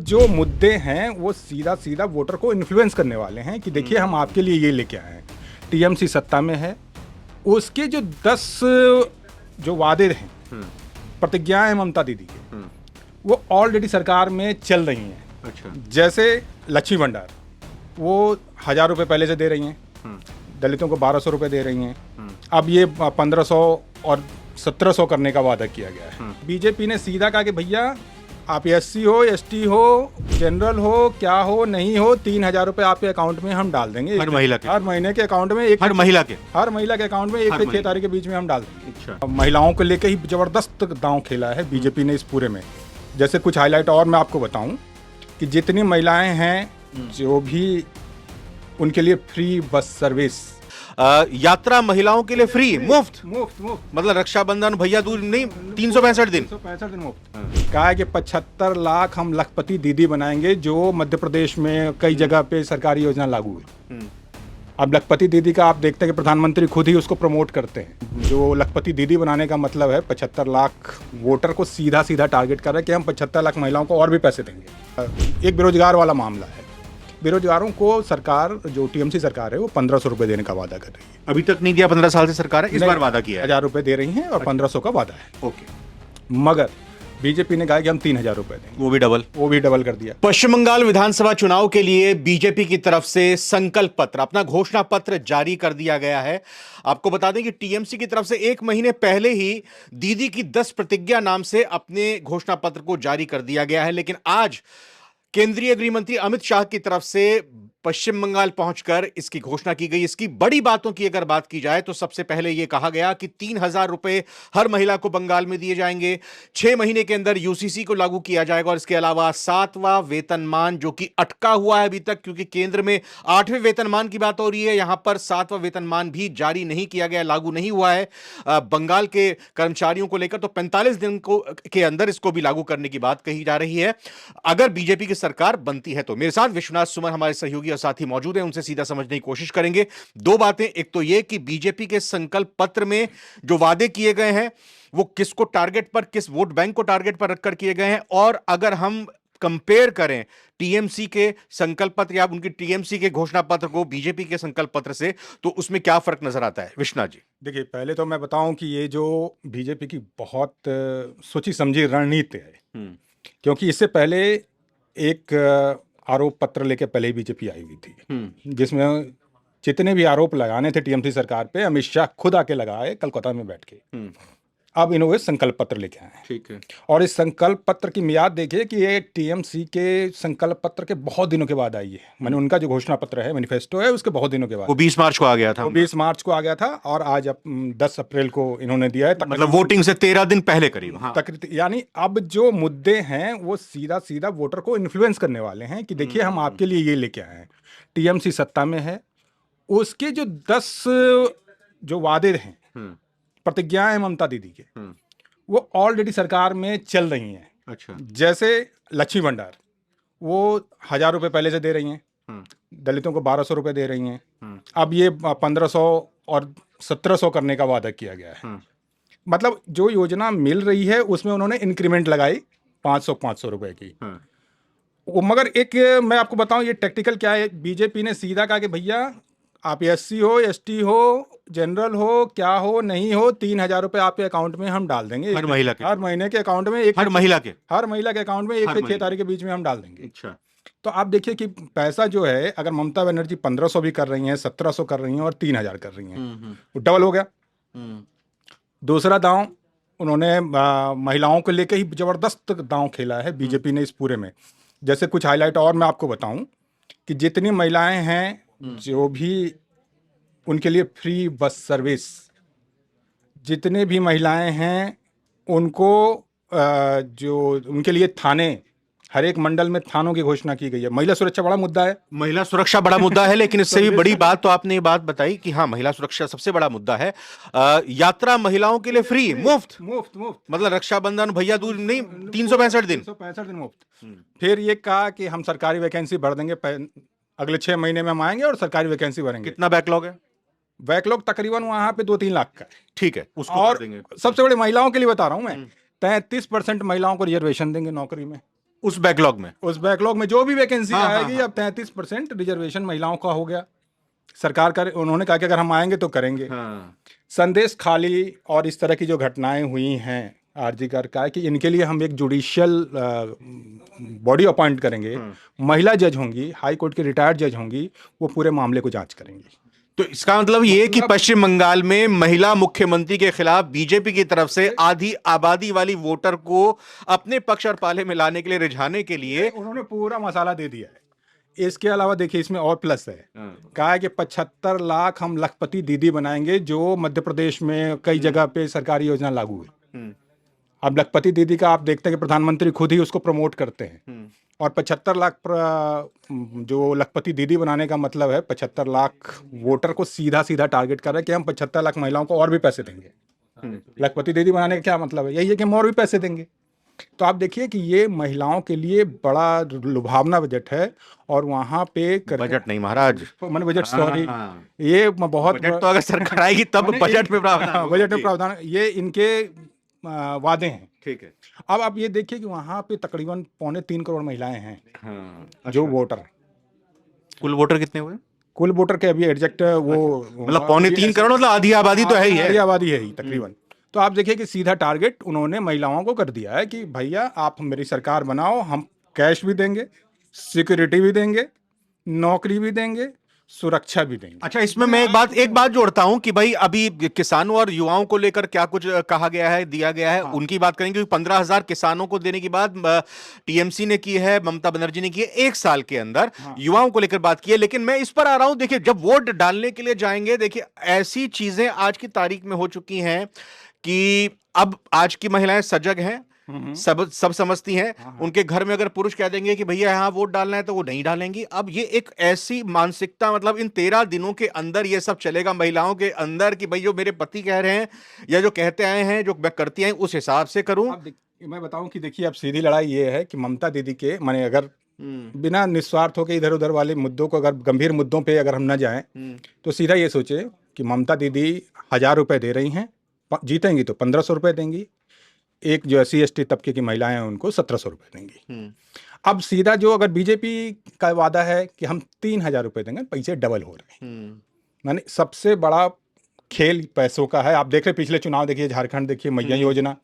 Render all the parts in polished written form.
जो मुद्दे हैं वो सीधा सीधा वोटर को इन्फ्लुएंस करने वाले हैं कि देखिए हम आपके लिए ये लेके आए हैं। टीएमसी सत्ता में है, उसके जो 10 जो वादे हैं, प्रतिज्ञाएं ममता दीदी के, वो ऑलरेडी सरकार में चल रही हैं। अच्छा। जैसे लक्ष्मी भंडार, वो 1000 रुपये पहले से दे रही हैं, दलितों को 1200 रुपये दे रही हैं। अब ये 1500 और 1700 करने का वादा किया गया है। बीजेपी ने सीधा कहा कि भैया आप एससी हो, एसटी हो, जनरल हो, क्या हो, नहीं हो, 3000 रुपये आपके अकाउंट में हम डाल देंगे। हर महिला के, हर महीने के अकाउंट में, एक हर महिला के अकाउंट में 1 से 6 तारीख के बीच में हम डाल देंगे। अच्छा। महिलाओं को लेकर ही जबरदस्त दांव खेला है बीजेपी ने इस पूरे में। जैसे कुछ हाईलाइट और मैं आपको बताऊं कि जितनी महिलाएं हैं जो भी, उनके लिए फ्री बस सर्विस, यात्रा महिलाओं के लिए फ्री, मुफ्त मुफ्त मतलब रक्षाबंधन, भैया दूज नहीं, 365 दिन 365 दिन मुफ्त। कहा है कि 75 लाख हम लखपति दीदी बनाएंगे, जो मध्य प्रदेश में कई जगह पे सरकारी योजना लागू है। अब लखपति दीदी का आप देखते हैं कि प्रधानमंत्री खुद ही उसको प्रमोट करते हैं। जो लखपति दीदी बनाने का मतलब है 75 लाख वोटर को सीधा सीधा टारगेट कर रहा है कि हम 75 लाख महिलाओं को और भी पैसे देंगे। एक बेरोजगार वाला मामला है, बेरोजगारों को सरकार, जो टीएमसी सरकार है, वो 1500 रुपये देने का वादा कर रही है। अभी तक नहीं दिया, 15 साल से सरकार है, इस बार वादा किया है। 1000 रुपये दे रही हैं और 1500 का वादा है। ओके। मगर बीजेपी ने कहा कि हम 3000 रुपये देंगे, वो भी डबल कर दिया। पश्चिम बंगाल विधानसभा चुनाव के लिए बीजेपी की तरफ से संकल्प पत्र, अपना घोषणा पत्र जारी कर दिया गया है। आपको बता दें कि टीएमसी की तरफ से 1 महीने पहले ही दीदी की 10 प्रतिज्ञा नाम से अपने घोषणा पत्र को जारी कर दिया गया है, लेकिन आज केंद्रीय गृह मंत्री अमित शाह की तरफ से पश्चिम बंगाल पहुंचकर इसकी घोषणा की गई। इसकी बड़ी बातों की अगर बात की जाए तो सबसे पहले यह कहा गया कि 3000 रुपए हर महिला को बंगाल में दिए जाएंगे। 6 महीने के अंदर यूसीसी को लागू किया जाएगा और इसके अलावा 7वां वेतनमान, जो कि अटका हुआ है अभी तक, क्योंकि केंद्र में 8वें वेतनमान की बात हो रही है, यहां पर 7वां वेतनमान भी जारी नहीं किया गया, लागू नहीं हुआ है बंगाल के कर्मचारियों को लेकर। तो 45 दिन के अंदर इसको भी लागू करने की बात कही जा रही है अगर बीजेपी की सरकार बनती है तो। मेरे साथ विश्वनाथ सुमन हमारे सहयोगी और साथी मौजूद हैं, उनसे सीधा समझने की कोशिश करेंगे। 2 बातें, एक तो यह कि बीजेपी के संकल्प पत्र में जो वादे किए गए हैं वो किसको टारगेट पर, किस वोट बैंक को टारगेट पर रखकर किए गए हैं, और अगर हम कंपेयर करें टीएमसी के संकल्प पत्र या उनकी टीएमसी के घोषणा पत्र को बीजेपी के संकल्प पत्र से, तो उसमें क्या फर्क नजर आता है विश्वनाथ जी? देखिए, पहले तो मैं बताऊं कि ये जो बीजेपी की बहुत सोची समझी रणनीति है, क्योंकि इससे पहले एक आरोप पत्र लेके पहले ही बीजेपी आई हुई थी, जिसमें जितने भी आरोप लगाने थे टीएमसी सरकार पे, अमित शाह खुद आके लगाए कलकत्ता में बैठ के। अब इन्होंने संकल्प पत्र लेके आए हैं। ठीक है। और इस संकल्प पत्र की मियाद देखिए कि ये टीएमसी के संकल्प पत्र के बहुत दिनों के बाद आई है। मैंने उनका जो घोषणा पत्र है, मैनिफेस्टो है, उसके बहुत दिनों के बाद। वो 20 मार्च को आ गया था। वो 20 मार्च को आ गया था और आज 10 अप्रैल को इन्होंने दिया है, मतलब वोटिंग से 13 दिन पहले करीब। हाँ। यानी अब जो मुद्दे हैं वो सीधा सीधा वोटर को इन्फ्लुएंस करने वाले हैं कि देखिए हम आपके लिए ये लेके आए हैं। टीएमसी सत्ता में है, उसके जो 10 जो वादे हैं, प्रतिज्ञाएं ममता दीदी के, वो ऑलरेडी सरकार में चल रही हैं। अच्छा। जैसे लक्ष्मी भंडार, वो 1000 रुपये पहले से दे रही हैं, दलितों को 1200 रुपये दे रही हैं। अब ये 1500 और 1700 करने का वादा किया गया है। मतलब जो योजना मिल रही है उसमें उन्होंने इंक्रीमेंट लगाई 500 रुपए की। मगर एक मैं आपको बताऊं, ये टेक्निकल क्या है, बीजेपी ने सीधा कहा कि भैया आप एससी हो, एसटी हो, जनरल हो, क्या हो, नहीं हो, 3000 रुपये आपके अकाउंट में हम डाल देंगे। हर महिला के, हर महीने के अकाउंट में, हर महिला के अकाउंट में 1 से 6 तारीख के बीच में हम डाल देंगे। अच्छा। तो आप देखिए कि पैसा जो है, अगर ममता बनर्जी 1500 भी कर रही हैं, 1700 कर रही हैं और 3000 कर रही हैं, वो डबल हो गया। दूसरा दांव उन्होंने महिलाओं को लेकर ही जबरदस्त दांव खेला है बीजेपी ने इस पूरे में। जैसे कुछ हाईलाइट और मैं आपको बताऊं कि जितनी महिलाएं हैं जो भी, उनके लिए फ्री बस सर्विस, जितने भी महिलाएं हैं उनको जो उनके लिए थाने, हर एक मंडल में थानों की घोषणा की गई है। महिला सुरक्षा बड़ा मुद्दा है, महिला सुरक्षा बड़ा मुद्दा है, लेकिन इससे भी बड़ी बात तो आपने ये बात बताई कि हाँ, महिला सुरक्षा सबसे बड़ा मुद्दा है। यात्रा महिलाओं के लिए फ्री, मुफ्त मतलब रक्षाबंधन, भैया दूज नहीं, 365 दिन मुफ्त। फिर ये कहा कि हम सरकारी वैकेंसी भर देंगे, अगले 6 महीने में हम आएंगे और सरकारी वैकेंसी भरेंगे। कितना बैकलॉग है? बैकलॉग तकरीबन वहां पे 2-3 लाख का है। ठीक है, उसको और देंगे। सबसे बड़ी महिलाओं के लिए बता रहा हूं मैं, 33% महिलाओं को रिजर्वेशन देंगे नौकरी में। उस बैकलॉग में, उस बैकलॉग में जो भी वैकेंसी हाँ, आएगी, हाँ, अब 33% रिजर्वेशन महिलाओं का हो गया। सरकार कर, उन्होंने कहा कि अगर हम आएंगे तो करेंगे। हाँ, संदेश खाली और इस तरह की जो घटनाएं हुई हैं आरजीकर का, कि इनके लिए हम एक जुडिशियल बॉडी अपॉइंट करेंगे, महिला जज होंगी, हाई कोर्ट की रिटायर्ड जज होंगी, वो पूरे मामले को जांच करेंगी। तो इसका मतलब ये कि पश्चिम बंगाल में महिला मुख्यमंत्री के खिलाफ बीजेपी की तरफ से आधी आबादी वाली वोटर को अपने पक्ष और पाले में लाने के लिए, रिझाने के लिए उन्होंने पूरा मसाला दे दिया है। इसके अलावा देखिए इसमें और प्लस है, कहा है कि 75 लाख हम लखपति दीदी बनाएंगे, जो मध्य प्रदेश में कई जगह पे सरकारी योजना लागू है। अब लखपति दीदी का आप देखते हैं कि प्रधानमंत्री खुद ही उसको प्रमोट करते हैं। और 75 लाख जो लखपति दीदी बनाने का मतलब है, 75 लाख वोटर को सीधा सीधा टारगेट कर रहा है कि हम 75 लाख महिलाओं को और भी पैसे देंगे। लखपति दीदी बनाने का क्या मतलब है? यही है कि हम और भी पैसे देंगे। तो आप देखिए कि ये महिलाओं के लिए बड़ा लुभावना बजट है। और वहाँ पे बजट नहीं महाराज, मैंने बजट, सॉरी, ये बहुत बजट तो अगर सरकार आएगी तब बजट में प्रावधान होगा। बजट में प्रावधान, ये इनके वादे हैं। ठीक है। अब आप ये देखिए कि वहाँ पे तकरीबन 3.25 करोड़ महिलाएं हैं, हाँ, जो वोटर हैं। कुल वोटर कितने हुए? कुल वोटर के अभी एग्जैक्ट वो मतलब 3.25 करोड़, मतलब आधी आबादी तो है ही है। आधी आबादी है ही तकरीबन। तो आप देखिए कि सीधा टारगेट उन्होंने महिलाओं को कर दिया है कि भैया आप मेरी सरकार बनाओ, हम कैश भी देंगे, सिक्योरिटी भी देंगे, नौकरी भी देंगे, सुरक्षा भी देंगे। अच्छा, इसमें मैं एक बात जोड़ता हूं कि भाई अभी किसानों और युवाओं को लेकर क्या कुछ कहा गया है, दिया गया है, उनकी बात करेंगे। 15,000 किसानों को देने की बात टीएमसी ने की है, ममता बनर्जी ने की है, 1 साल के अंदर युवाओं को लेकर बात की है। लेकिन मैं इस पर आ रहा हूं, देखिए जब वोट डालने के लिए जाएंगे, देखिए ऐसी चीजें आज की तारीख में हो चुकी हैं कि अब आज की महिलाएं सजग हैं, सब समझती हैं। उनके घर में अगर पुरुष कह देंगे कि भैया यहां वोट डालना है, तो वो नहीं डालेंगी। अब ये एक ऐसी मानसिकता, मतलब इन 13 दिनों के अंदर ये सब चलेगा महिलाओं के अंदर कि भाई जो मेरे पति कह रहे हैं या जो कहते आए हैं, जो मैं करती आई, उस हिसाब से करूं। मैं बताऊं कि देखिए अब सीधी लड़ाई ये है कि ममता दीदी के माने अगर बिना निस्वार्थ होकर इधर उधर वाले मुद्दों को, अगर गंभीर मुद्दों पे अगर हम न जाएं, तो सीधा ये सोचे कि ममता दीदी 1,000 रुपए दे रही हैं, जीतेंगी तो 1,500 रुपए देंगी, एक जो SC ST तबके की महिलाएं हैं उनको 1,700 रुपए देंगी। अब सीधा जो अगर बीजेपी का वादा है कि हम 3,000 रुपए देंगे, पैसे डबल हो रहे हैं। माने सबसे बड़ा खेल पैसों का है। आप देख रहे पिछले चुनाव, देखिए झारखंड, देखिए मैया योजना,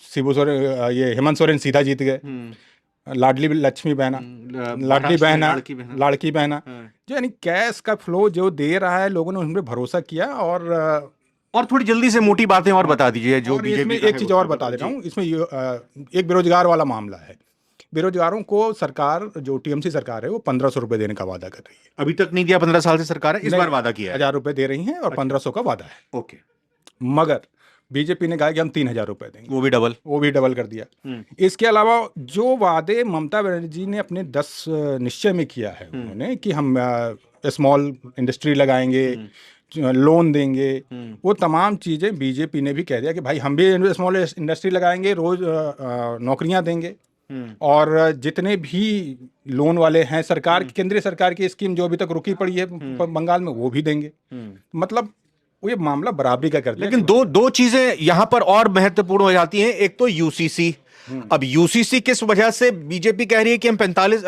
शिबू सोरेन, ये हेमंत सोरेन सीधा जीत गए। लाडली लक्ष्मी बहना, लाडली बहना, लाड़की बहना, जो यानी कैश का फ्लो जो दे रहा है, लोगों ने उन पर भरोसा किया। और थोड़ी जल्दी से मोटी बातें और बता दीजिए जो बीजेपी। एक चीज और बता दे रहा हूँ, इसमें एक बेरोजगार वाला मामला है। बेरोजगारों को सरकार, जो टीएमसी सरकार है, वो 1,500 रुपए देने का वादा कर रही है। अभी तक नहीं दिया, 15 साल से सरकार है, इस बार वादा किया है। 1,000 रुपए दे रही हैं और 1,500 का वादा है। ओके। मगर बीजेपी ने कहा कि हम 3,000 रुपए देंगे, वो भी डबल कर दिया। इसके अलावा जो वादे ममता बनर्जी ने अपने 10 निश्चय में किया है उन्होंने, कि हम स्मॉल इंडस्ट्री लगाएंगे, लोन देंगे, वो तमाम चीजें बीजेपी ने भी कह दिया कि भाई हम भी स्मॉल इंडस्ट्री लगाएंगे, रोज नौकरियां देंगे। और जितने भी लोन वाले हैं, सरकार की, केंद्रीय सरकार की स्कीम जो अभी तक रुकी पड़ी है बंगाल में, वो भी देंगे। मतलब वो ये मामला बराबरी का करते हैं। लेकिन दो चीजें यहां पर और महत्वपूर्ण हो जाती हैं। एक तो यूसीसी। अब यूसीसी किस वजह से बीजेपी कह रही है कि हम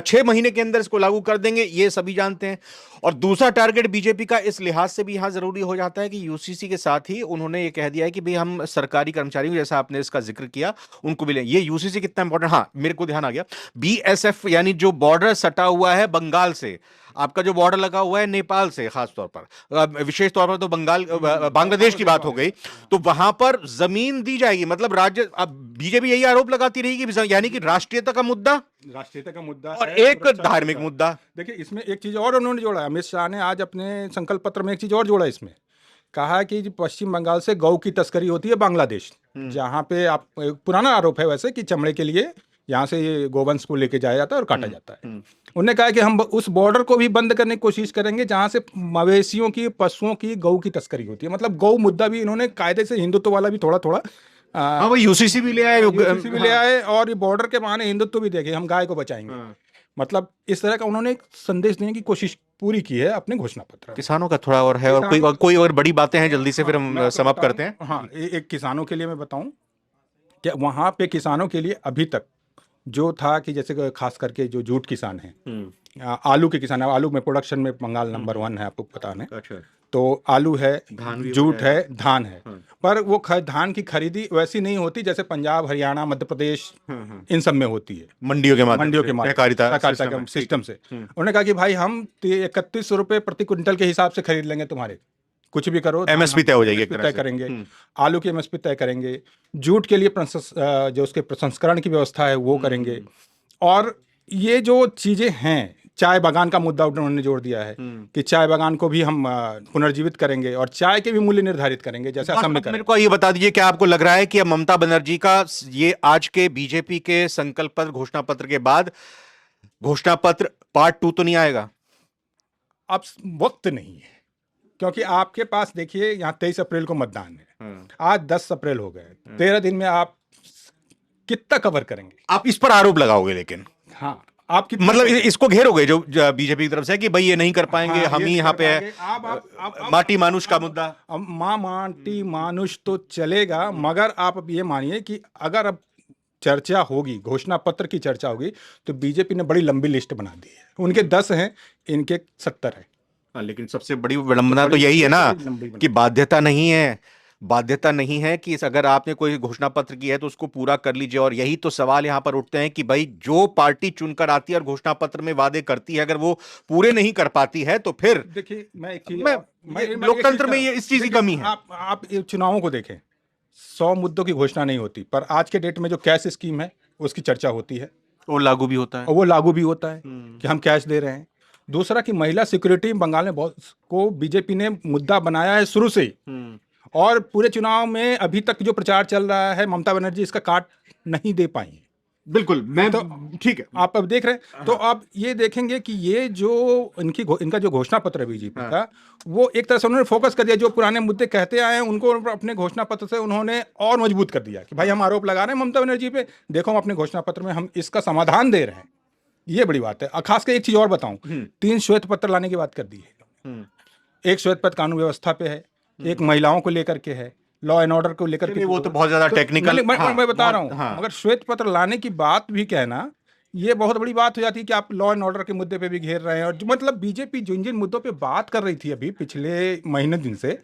6 महीने के अंदर इसको लागू कर देंगे, ये सभी जानते हैं। और दूसरा टारगेट बीजेपी का इस लिहाज से भी यहां जरूरी हो जाता है कि यूसीसी के साथ ही उन्होंने ये कह दिया है कि भाई हम सरकारी कर्मचारियों, जैसा आपने इसका जिक्र किया, उनको भी लें। ये यूसीसी कितना इंपॉर्टेंट, हाँ मेरे को ध्यान आ गया, BSF यानी जो बॉर्डर सटा हुआ है बंगाल से, आपका जो बॉर्डर लगा हुआ है नेपाल से, खास तौर पर, विशेष तौर पर तो बांग्लादेश की बात हो गई, तो वहां पर जमीन दी जाएगी। मतलब राज्य, अब बीजेपी यही आरोप लगाती रहेगी, यानी कि राष्ट्रीयता का मुद्दा और एक धार्मिक मुद्दा। देखिए इसमें एक चीज और उन्होंने जोड़ा, अमित शाह ने आज अपने संकल्प पत्र में एक चीज और जोड़ा। इसमें कहा कि पश्चिम बंगाल से गौ की तस्करी होती है बांग्लादेश, जहां पे आप, पुराना आरोप है वैसे, कि चमड़े के लिए यहाँ से ये गोवंश को लेके जाया जाता है और काटा जाता है। उन्होंने कहा कि हम उस बॉर्डर को भी बंद करने की कोशिश करेंगे जहां से मवेशियों की, पशुओं की, गौ की तस्करी होती है। मतलब गौ मुद्दा भी इन्होंने कायदे से, हिंदुत्व वाला भी थोड़ा थोड़ा, वो यूसीसी भी ले आए, और ये बॉर्डर के बहाने हिंदुत्व भी देखे, हम गाय को बचाएंगे। मतलब इस तरह का उन्होंने एक संदेश देने की कोशिश पूरी की है अपने घोषणा पत्र। किसानों का थोड़ा और है, और कोई और बड़ी बातें हैं, जल्दी से फिर हम समाप्त करते हैं। हाँ, एक किसानों के लिए मैं बताऊं कि वहां पे किसानों के लिए अभी तक जो था कि जैसे खास करके जो जूट किसान हैं, हम्म। आलू के किसान है, आलू में प्रोडक्शन में बंगाल नंबर 1 है, आपको पता है। अच्छा। तो आलू है, धान भी हो जूट जाएगा। है, धान है। हाँ। पर वो धान की खरीदी वैसी नहीं होती जैसे पंजाब, हरियाणा, मध्य प्रदेश इन सब में होती है, मंडियों के माध्यम मंडियों से, के माध्यम सहकारिता सहकारिता सिस्टम के है। सिस्टम से। हम्म। उन्होंने कहा कि भाई हम 3100 रुपये प्रति क्विंटल के हिसाब से खरीद लेंगे, तुम्हारे कुछ भी करो, एमएसपी तय हो जाएगी एक MSP तरह तय से। करेंगे, आलू की MSP तय करेंगे, जूट के लिए जो उसके प्रसंस्करण की व्यवस्था है वो करेंगे। और ये जो चीजें हैं, चाय बागान का मुद्दा उन्होंने जोड़ दिया है कि चाय बागान को भी हम पुनर्जीवित करेंगे और चाय के भी मूल्य निर्धारित करेंगे जैसे असम में मेरे करें। को ये बता दीजिए, क्या आपको लग रहा है कि अब ममता बनर्जी का ये आज के बीजेपी के संकल्प पत्र, घोषणा पत्र के बाद घोषणा पत्र पार्ट 2 तो नहीं आएगा? अब वक्त नहीं है, क्योंकि आपके पास देखिए यहाँ 23 अप्रैल को मतदान है, आज 10 अप्रैल हो गए, 13 दिन में आप कितना कवर करेंगे? आप इस पर आरोप लगाओगे, लेकिन हाँ, आप कितना मतलब इसको घेरोगे जो बीजेपी की तरफ से कि भाई ये नहीं कर पाएंगे, हाँ, हम ये ही नहीं यहाँ कर पे पाएंगे। है, माटी मानुष का मुद्दा। अब माटी मानुष तो चलेगा, मगर आप अब ये मानिए कि अगर अब चर्चा होगी, घोषणा पत्र की चर्चा होगी, तो बीजेपी ने बड़ी लंबी लिस्ट बना दी है। उनके 10 हैं, इनके 70 है। हाँ, लेकिन सबसे बड़ी विडंबना तो यही है ना कि बाध्यता नहीं है, बाध्यता नहीं है कि अगर आपने कोई घोषणा पत्र की है तो उसको पूरा कर लीजिए। और यही तो सवाल यहां पर उठते हैं कि भाई जो पार्टी चुनकर आती है और घोषणा पत्र में वादे करती है, अगर वो पूरे नहीं कर पाती है तो फिर देखिए, मैं एक चीज लोकतंत्र में ये इस चीज की कमी है। आप ये चुनावों को देखें, 100 मुद्दों की घोषणा नहीं होती, पर आज के डेट में जो कैश स्कीम है उसकी चर्चा होती है और लागू भी होता है, और वो लागू भी होता है कि हम कैश दे रहे हैं। दूसरा कि महिला सिक्योरिटी बंगाल में बहुत को बीजेपी ने मुद्दा बनाया है शुरू से ही, और पूरे चुनाव में अभी तक जो प्रचार चल रहा है, ममता बनर्जी इसका काट नहीं दे पाई। बिल्कुल, मैं तो ठीक है, आप अब देख रहे हैं, तो आप ये देखेंगे कि ये जो इनका जो घोषणा पत्र है बीजेपी का, वो एक तरह से उन्होंने फोकस कर दिया, जो पुराने मुद्दे कहते आए हैं उनको अपने घोषणा पत्र से उन्होंने और मजबूत कर दिया कि भाई हम आरोप लगा रहे हैं ममता बनर्जी पे, देखो हम अपने घोषणा पत्र में हम इसका समाधान दे रहे हैं। ये बड़ी बात है। और खासकर एक चीज और बताऊं, 3 श्वेत पत्र लाने की बात कर दी है। एक श्वेत पत्र कानून व्यवस्था पे है, एक महिलाओं को लेकर के है, लॉ एंड ऑर्डर को लेकर के। वो तो बहुत ज्यादा टेक्निकल, मैं बता रहा हूँ, मगर श्वेत पत्र लाने की बात भी कहना ये बहुत बड़ी बात हो जाती है कि आप लॉ एंड ऑर्डर के मुद्दे पे भी घेर रहे हैं। और मतलब बीजेपी जिन जिन मुद्दों पे बात कर रही थी अभी पिछले महीने दिन से,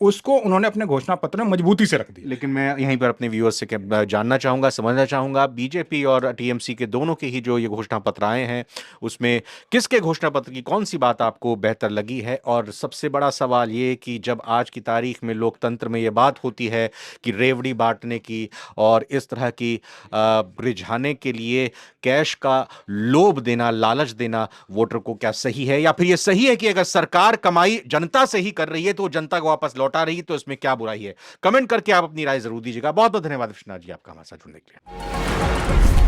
उसको उन्होंने अपने घोषणा पत्र में मजबूती से रख दिया। लेकिन मैं यहीं पर अपने व्यूअर्स से जानना चाहूंगा, समझना चाहूंगा, बीजेपी और टीएमसी के दोनों के ही जो ये घोषणा पत्र आए हैं, उसमें किसके घोषणा पत्र की कौन सी बात आपको बेहतर लगी है? और सबसे बड़ा सवाल ये कि जब आज की तारीख में लोकतंत्र में ये बात होती है कि रेवड़ी बांटने की और इस तरह की रिझाने के लिए कैश का लोभ देना, लालच देना वोटर को, क्या सही है? या फिर ये सही है कि अगर सरकार कमाई जनता से ही कर रही है तो जनता को वापस लौटा रही है, तो इसमें क्या बुराई है? कमेंट करके आप अपनी राय जरूर दीजिएगा। बहुत बहुत धन्यवाद विश्वनाथ जी, आपका हमारे साथ जुड़ने के लिए।